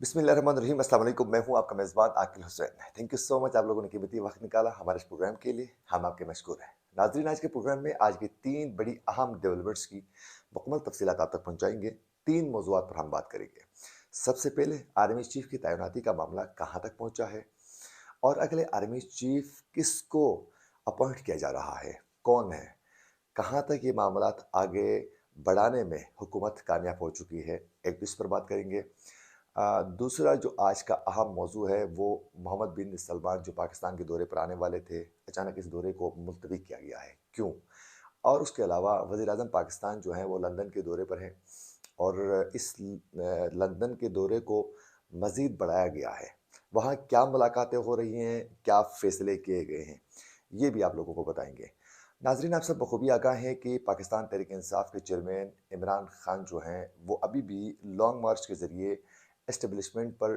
बिस्मिल्लाहिर्रहमानिर्रहीम। अस्सलाम वालेकुम। मैं हूं आपका मेज़बान Aqil Hussain. Thank you so much, आप लोगों ने कीमती वक्त निकाला हमारे इस प्रोग्राम के लिए। हम आपके मशकूर हैं। नाज़रीन, आज के प्रोग्राम में आज की तीन बड़ी अहम डेवलपमेंट्स की मुकम्मल तफसीलात आप तक पहुंचाएंगे। तीन मौज़ूआत पर हम बात करेंगे। सबसे पहले आर्मी चीफ की तैनाती का मामला कहाँ तक पहुंचा है, और अगले आर्मी चीफ किसको अपॉइंट किया जा रहा है, कौन है, कहाँ तक ये मामलात आगे बढ़ाने में हुकूमत कामयाब हो चुकी है, एक तो इस पर बात करेंगे। दूसरा जो आज का अहम मौजू है वो मोहम्मद बिन सलमान जो पाकिस्तान के दौरे पर आने वाले थे, अचानक इस दौरे को मुलतवी किया गया है, क्यों? और उसके अलावा वज़ीर आज़म पाकिस्तान जो हैं वो लंदन के दौरे पर हैं, और इस लंदन के दौरे को मज़ीद बढ़ाया गया है। वहाँ क्या मुलाकातें हो रही हैं, क्या फ़ैसले किए गए हैं, ये भी आप लोगों को बताएँगे। नाज़रीन, आप सब बखूबी आगाह हैं कि पाकिस्तान तहरीक इंसाफ के चेयरमैन इमरान खान जो हैं वो अभी भी लॉन्ग मार्च के ज़रिए एस्टेब्लिशमेंट पर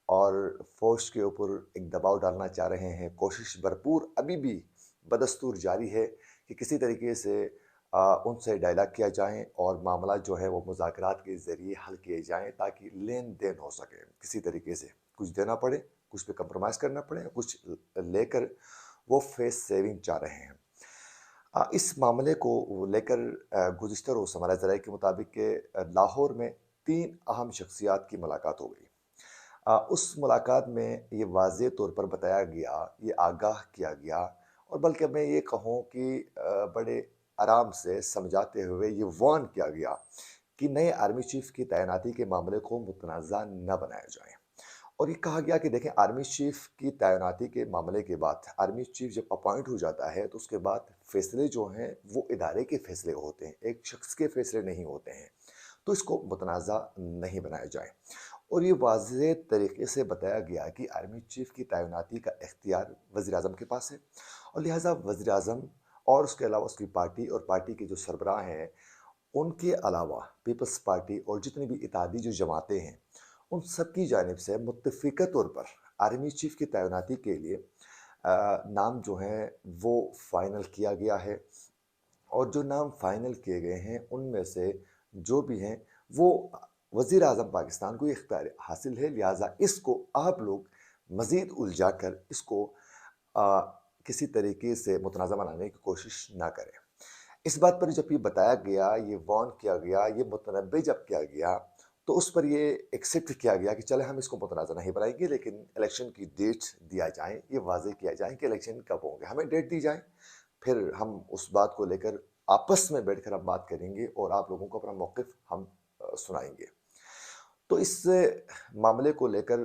और फौज के ऊपर एक दबाव डालना चाह रहे हैं। कोशिश भरपूर अभी भी बदस्तूर जारी है कि किसी तरीके से उनसे डायलॉग किया जाए और मामला जो है वो मुज़ाकरात के ज़रिए हल किए जाएँ, ताकि लेन देन हो सके। किसी तरीके से कुछ देना पड़े, कुछ पे कंप्रोमाइज़ करना पड़े, कुछ लेकर वो फेस सेविंग चाह रहे हैं। इस मामले को लेकर गुज़िश्ता रोज़ हमारा ज़राए के मुताबिक कि लाहौर में तीन अहम शख्सियात की मुलाकात हो गई। उस मुलाकात में ये वाज़ेह तौर पर बताया गया, ये आगाह किया गया, और बल्कि मैं ये कहूँ कि बड़े आराम से समझाते हुए ये वार्न किया गया कि नए आर्मी चीफ़ की तैनाती के मामले को मुतनाज़ा न बनाया जाए। और ये कहा गया कि देखें, आर्मी चीफ की तैनाती के मामले के बाद आर्मी चीफ जब अपॉइंट हो जाता है तो उसके बाद फैसले जो हैं वो इदारे के फैसले होते हैं, एक शख्स के फैसले नहीं होते हैं। तो इसको मुतनाज़ा नहीं बनाया जाए। और ये वाज़ेह तरीके से बताया गया कि आर्मी चीफ की तैनाती का इख्तियार वज़ीर आज़म के पास है, और लिहाजा वज़ीर आज़म और उसके अलावा उसकी पार्टी और पार्टी के जो सरबराह हैं, उनके अलावा पीपल्स पार्टी और जितनी भी इत्तेहादी जो जमातें हैं, उन सब की जानिब से मुत्तफ़िक़ा तौर पर आर्मी चीफ़ की तैनाती के लिए नाम जो हैं वो फ़ाइनल किया गया है। और जो नाम फ़ाइनल किए गए हैं उनमें से जो भी हैं वो वज़ीर आज़म पाकिस्तान को ये इख्तियार हासिल है, लिहाजा इसको आप लोग मज़ीद उलझा कर इसको अ, किसी तरीके से मुतनाज़ा बनाने की कोशिश ना करें। इस बात पर जब ये बताया गया, ये वार्न किया गया, ये मुतनब्बे जब किया गया, तो उस पर ये एक्सेप्ट किया गया कि चले हम इसको मुतनाज़ा नहीं बनाएँगे, लेकिन इलेक्शन की डेट दिया जाए, ये वाज़ेह किया जाए कि इलेक्शन कब होंगे। हमें डेट दी जाए, फिर हम उस बात को लेकर आपस में बैठकर हम बात करेंगे और आप लोगों को अपना मौक़िफ़ हम सुनाएँगे। तो इस मामले को लेकर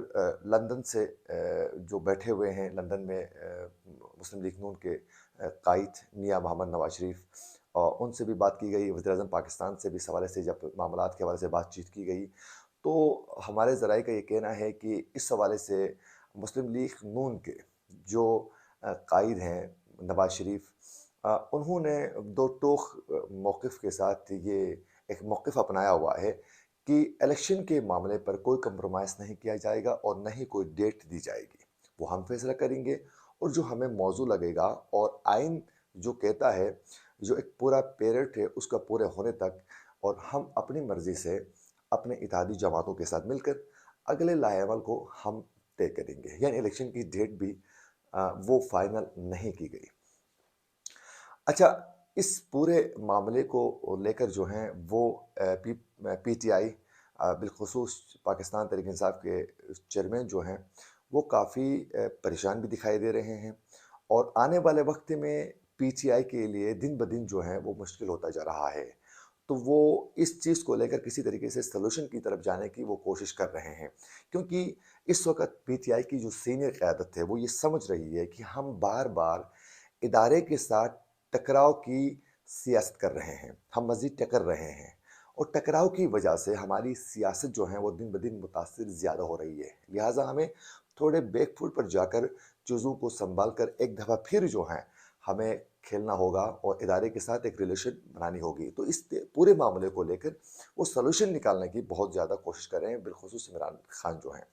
लंदन से जो बैठे हुए हैं लंदन में मुस्लिम लीग नून के कायद मियां मोहम्मद नवाज शरीफ, और उनसे भी बात की गई। वज़ीर-ए-आज़म पाकिस्तान से भी इस हवाले से जब मामलात के हवाले से बातचीत की गई, तो हमारे ज़राए का ये कहना है कि इस हवाले से मुस्लिम लीग नून के जो कायद हैं नवाज शरीफ, उन्होंने दो टोक मौक़िफ़ के साथ ये एक मौक़िफ़ अपनाया हुआ है कि इलेक्शन के मामले पर कोई कंप्रोमाइज़ नहीं किया जाएगा और न ही कोई डेट दी जाएगी। वो हम फैसला करेंगे, और जो हमें मौज़ू लगेगा, और आइन जो कहता है, जो एक पूरा पीरियड है उसका पूरे होने तक, और हम अपनी मर्ज़ी से अपने इत्तेहादी जमातों के साथ मिलकर अगले लाएवल को हम तय करेंगे। यानी इलेक्शन की डेट भी वो फाइनल नहीं की गई। अच्छा, इस पूरे मामले को लेकर जो हैं वो पीटीआई, बिलख़ुसूस पाकिस्तान तहरीक इंसाफ के चेयरमैन जो हैं वो काफ़ी परेशान भी दिखाई दे रहे हैं, और आने वाले वक्त में पीटीआई के लिए दिन ब दिन जो है वो मुश्किल होता जा रहा है। तो वो इस चीज़ को लेकर किसी तरीके से सॉल्यूशन की तरफ जाने की वो कोशिश कर रहे हैं, क्योंकि इस वक्त पीटीआई की जो सीनियर क़यादत है वो ये समझ रही है कि हम बार बार इदारे के साथ टकराव की सियासत कर रहे हैं, हम मज़ीद टकर रहे हैं, और टकराव की वजह से हमारी सियासत जो है वो दिन ब दिन मुतासिर ज़्यादा हो रही है। लिहाजा हमें थोड़े बैक फुट पर जाकर चीज़ों को सँभाल कर एक दफ़ा फिर जो है हमें खेलना होगा और इदारे के साथ एक रिलेशन बनानी होगी। तो इस पूरे मामले को लेकर वो सॉल्यूशन निकालने की बहुत ज़्यादा कोशिश कर रहे हैं, बिलख़ुसूस इमरान खान जो हैं।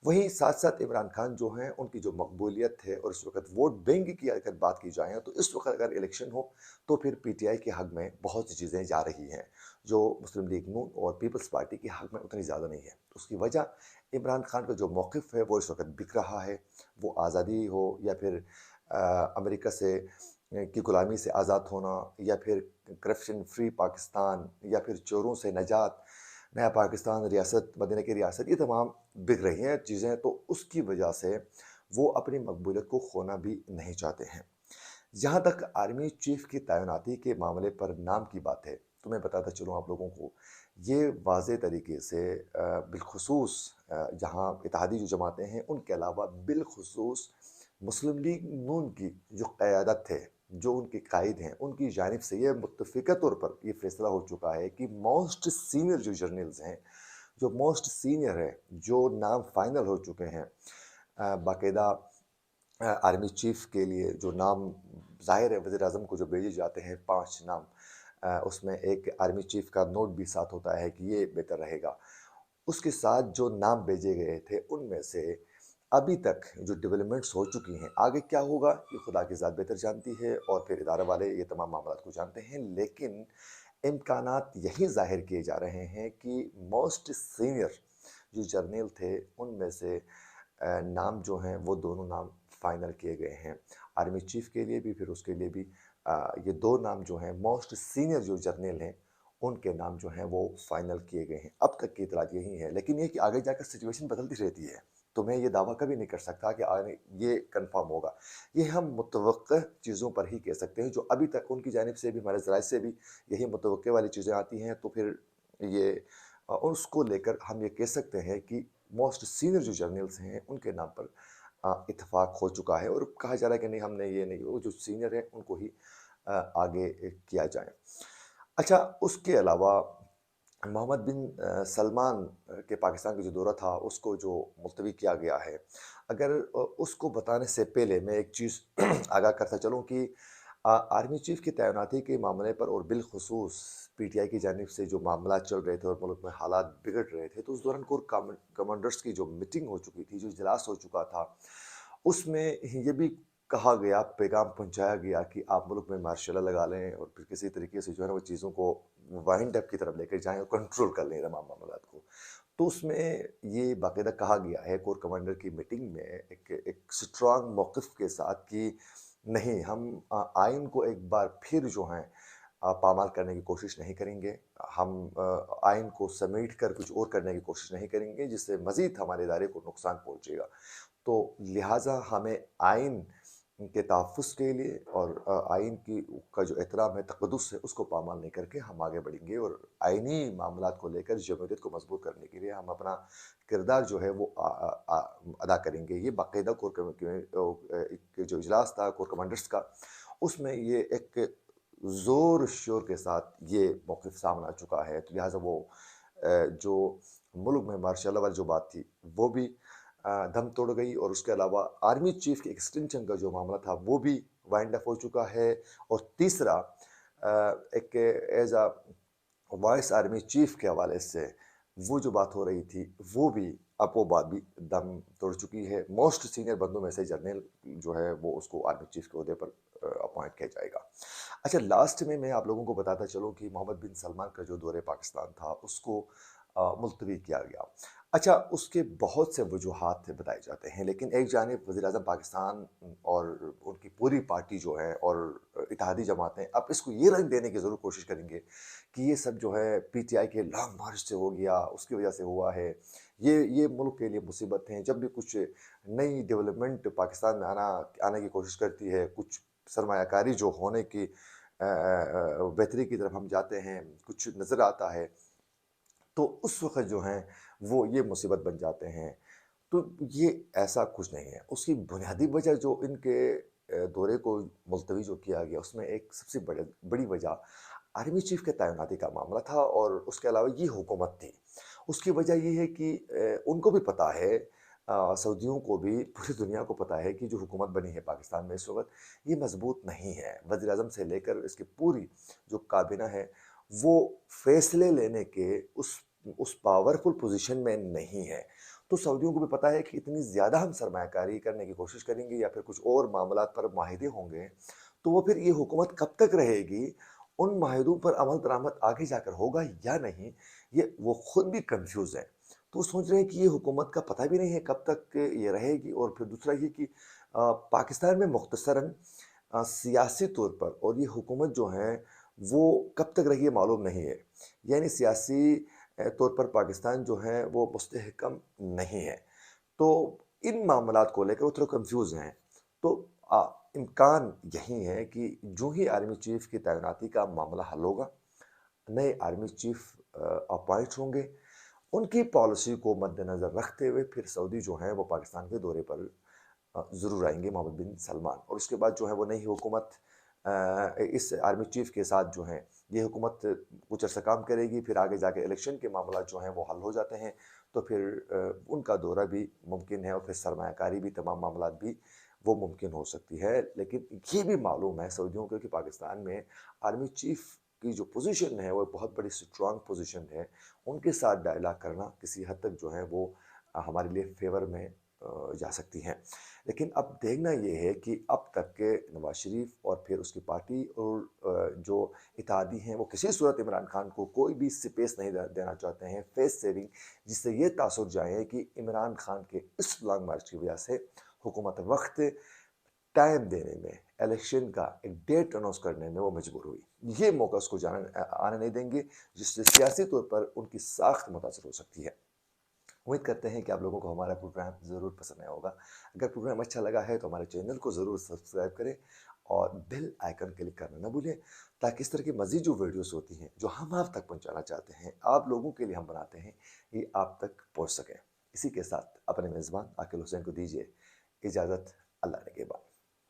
वहीं साथ-साथ इमरान खान जो हैं, उनकी जो मकबूलियत है और इस वक़्त वोट बैंक की अगर बात की जाए, तो इस वक़्त अगर इलेक्शन हो, तो फिर पीटीआई के हक़ में बहुत सी चीज़ें जा रही हैं, जो मुस्लिम लीग नून और पीपल्स पार्टी के हक़ में उतनी ज़्यादा नहीं है। उसकी वजह इमरान खान का जो मौक़िफ़ है, वो इस वक़्त बिक रहा है। वो आज़ादी हो या फिर अमेरिका से की गुलामी से आज़ाद होना, या फिर करप्शन फ्री पाकिस्तान, या फिर चोरों से निजात, नया पाकिस्तान, रियासत, मदीना की रियासत, ये तमाम बिक रही हैं चीज़ें, तो उसकी वजह से वो अपनी मकबूलियत को खोना भी नहीं चाहते हैं। जहाँ तक आर्मी चीफ की तैनाती के मामले पर नाम की बात है, तो मैं बताता चलूँ आप लोगों को, ये वाज़े तरीके से बिलख़ुसूस जहाँ इत्तेहादी जो जमातें हैं, उनके अलावा बिलख़ुसूस मुस्लिम लीग नून की जो क़यादत है, जो उनके कायद हैं, उनकी जानिब से ये मुत्तफ़िक़ा तौर पर ये फ़ैसला हो चुका है कि मोस्ट सीनियर जो जर्नल्स हैं, जो मोस्ट सीनियर है, जो नाम फ़ाइनल हो चुके हैं, बाकायदा आर्मी चीफ के लिए जो नाम ज़ाहिर है वज़ीर-ए-आज़म को जो भेजे जाते हैं 5 नाम, उसमें एक आर्मी चीफ का नोट भी साथ होता है कि ये बेहतर रहेगा। उसके साथ जो नाम भेजे गए थे, उनमें से अभी तक जो डेवलपमेंट्स हो चुकी हैं, आगे क्या होगा ये खुदा की ज़ात बेहतर जानती है और फिर इदारे वाले ये तमाम मामलात को जानते हैं। लेकिन इम्कानात यही ज़ाहिर किए जा रहे हैं कि मोस्ट सीनियर जो जर्नल थे, उनमें से नाम जो हैं वो दोनों नाम फाइनल किए गए हैं। आर्मी चीफ के लिए भी, फिर उसके लिए भी ये 2 नाम जो हैं मोस्ट सीनियर जो जर्नल हैं, उनके नाम जो हैं वो फाइनल किए गए हैं। अब तक की इत्तलात यही है, लेकिन ये कि आगे जाकर सिचुएशन बदलती रहती है। तो मैं ये दावा कभी नहीं कर सकता कि आगे ये कन्फर्म होगा। ये हम मुतवक्किह चीज़ों पर ही कह सकते हैं, जो अभी तक उनकी जानिब से भी, हमारे ज़राए से भी यही मुतवक्किह वाली चीज़ें आती हैं, तो फिर ये उसको लेकर हम ये कह सकते हैं कि मोस्ट सीनियर जो जर्नल्स हैं, उनके नाम पर इत्तेफ़ाक हो चुका है और कहा जा रहा है कि नहीं, हमने ये नहीं, वो जो सीनियर हैं उनको ही आगे किया जाए। अच्छा, उसके अलावा मोहम्मद बिन सलमान के पाकिस्तान का जो दौरा था, उसको जो मुलतवी किया गया है, अगर उसको बताने से पहले मैं एक चीज़ आगाह करता चलूँ कि आर्मी चीफ की तैनाती के मामले पर और बिलखुसूस पीटीआई की जानिब से जो मामला चल रहे थे और मुल्क में हालात बिगड़ रहे थे, तो उस दौरान कोर कमांडर्स की जो मीटिंग हो चुकी थी, जो इजलास हो चुका था, उसमें ये भी कहा गया, पैगाम पहुंचाया गया कि आप मुल्क में मार्शल लॉ लगा लें और फिर किसी तरीके से जो है ना वो चीज़ों को वाइंड अप की तरफ लेकर जाएं और कंट्रोल कर लें तमाम मामलात को। तो उसमें ये बाकायदा कहा गया है कोर कमांडर की मीटिंग में एक स्ट्रांग मौक़िफ़ के साथ कि नहीं, हम आइन को एक बार फिर जो है पामाल करने की कोशिश नहीं करेंगे। हम आइन को समेट कर कुछ और करने की कोशिश नहीं करेंगे, जिससे मज़ीद हमारे इदारे को नुकसान पहुँचेगा। तो लिहाज़ा हमें आइन के तहफ़्फ़ुज़ के लिए और आइन की का जो एहतराम है, तक़द्दुस है, उसको पामाल नहीं करके हम आगे बढ़ेंगे और आइनी मामलात को लेकर जमहूरियत को मज़बूत करने के लिए हम अपना किरदार जो है वो अदा करेंगे। ये बाकायदा एक जो इजलास था कोर कमांडर्स का, उसमें ये एक ज़ोर-शोर के साथ ये मौक़िफ़ सामने आ चुका है। तो लिहाज़ा वो जो मुल्क में मार्शल लॉ वाली जो बात थी, वो भी दम तोड़ गई और उसके अलावा आर्मी चीफ के एक्सटेंशन का जो मामला था, वो भी वाइंड अप हो चुका है। और तीसरा एक as a vice army chief के हवाले से वो जो बात हो रही थी, वो भी, अब वो बात भी दम तोड़ चुकी है। मोस्ट सीनियर बंदों में से जर्नल जो है वो उसको आर्मी चीफ के ओहदे पर अपॉइंट किया जाएगा। अच्छा, लास्ट में मैं आप लोगों को बताता चलूँ कि मोहम्मद बिन सलमान का जो दौरे पाकिस्तान था, उसको मुलतवी किया गया। अच्छा, उसके बहुत से वजूहात बताए जाते हैं, लेकिन एक जानिब वज़ीर-ए-आज़म पाकिस्तान और उनकी पूरी पार्टी जो है और इत्तेहादी जमातें अब इसको ये रंग देने की ज़रूर कोशिश करेंगे कि ये सब जो है पीटीआई के लॉन्ग मार्च से हो गया, उसकी वजह से हुआ है। ये मुल्क के लिए मुसीबत है। जब भी कुछ नई डेवलपमेंट पाकिस्तान में आने की कोशिश करती है, कुछ सरमायाकारी जो होने की बेहतरी की तरफ हम जाते हैं, कुछ नज़र आता है, तो उस वक़्त जो हैं वो ये मुसीबत बन जाते हैं। तो ये ऐसा कुछ नहीं है। उसकी बुनियादी वजह जो इनके दौरे को मुलतवी जो किया गया, उसमें एक सबसे बड़ी वजह आर्मी चीफ के तैनाती का मामला था और उसके अलावा ये हुकूमत थी। उसकी वजह ये है कि उनको भी पता है, सऊदियों को भी, पूरी दुनिया को पता है कि जो हुकूमत बनी है पाकिस्तान में इस वक़्त, ये मज़बूत नहीं है। वज़ीर-ए-आज़म से लेकर इसकी पूरी जो काबीना है, वो फ़ैसले लेने के उस पावरफुल पोज़ीशन में नहीं है। تو سعودیوں کو بھی پتہ ہے کہ اتنی زیادہ ہم سرمایہ کاری کرنے کی کوشش کریں گے یا پھر کچھ اور معاملات پر معاہدے ہوں گے تو وہ پھر یہ حکومت کب تک رہے گی، ان معاہدوں پر عمل درآمد آگے جا کر ہوگا یا نہیں، یہ وہ خود بھی کنفیوز ہیں۔ تو وہ سوچ رہے ہیں کہ یہ حکومت کا پتہ بھی نہیں ہے کب تک یہ رہے گی، اور پھر دوسرا یہ کہ پاکستان میں مختصراً سیاسی طور پر اور یہ حکومت جو ہے وہ کب تک رہی ہے معلوم نہیں ہے، یعنی سیاسی طور پر پاکستان جو ہے وہ مستحکم نہیں ہے، تو ان معاملات کو لے کر وہ تھوڑا کنفیوز ہیں۔ تو امکان یہی ہے کہ جو ہی آرمی چیف کی تعیناتی کا معاملہ حل ہوگا، نئے آرمی چیف اپوائنٹ ہوں گے، ان کی پالیسی کو مد نظر رکھتے ہوئے پھر سعودی جو ہیں وہ پاکستان کے دورے پر ضرور آئیں گے، محمد بن سلمان، اور اس کے بعد جو ہے وہ نئی حکومت اس آرمی چیف کے ساتھ جو ہیں یہ حکومت کچھ عرصہ کام کرے گی، پھر آگے جا کے الیکشن کے معاملات جو ہیں وہ حل ہو جاتے ہیں، تو پھر ان کا دورہ بھی ممکن ہے، اور پھر سرمایہ کاری بھی، تمام معاملات بھی وہ ممکن ہو سکتی ہے۔ لیکن یہ بھی معلوم ہے سعودیوں کو کہ پاکستان میں آرمی چیف کی جو پوزیشن ہے وہ بہت بڑی سٹرانگ پوزیشن ہے، ان کے ساتھ ڈائلاگ کرنا کسی حد تک جو ہے وہ ہمارے لیے فیور میں جا سکتی ہیں۔ لیکن اب دیکھنا یہ ہے کہ اب تک کے نواز شریف اور پھر اس کی پارٹی اور جو اتحادی ہیں وہ کسی صورت عمران خان کو کوئی بھی سپیس نہیں دینا چاہتے ہیں، فیس سیونگ، جس سے یہ تاثر جائے کہ عمران خان کے اس لانگ مارچ کی وجہ سے حکومت وقت ٹائم دینے میں، الیکشن کا ایک ڈیٹ اناؤنس کرنے میں وہ مجبور ہوئی، یہ موقع اس کو آنے نہیں دیں گے، جس سے سیاسی طور پر ان کی ساخت متاثر ہو سکتی ہے۔ امید کرتے ہیں کہ آپ لوگوں کو ہمارا پروگرام ضرور پسند آیا ہوگا۔ اگر پروگرام اچھا لگا ہے تو ہمارے چینل کو ضرور سبسکرائب کریں اور بیل آئیکن کلک کرنا نہ بھولیں، تاکہ اس طرح کی مزید جو ویڈیوز ہوتی ہیں جو ہم آپ تک پہنچانا چاہتے ہیں، آپ لوگوں کے لیے ہم بناتے ہیں، یہ آپ تک پہنچ سکیں۔ اسی کے ساتھ اپنے میزبان عاقل حسین کو دیجیے اجازت، اللہ نگہبان۔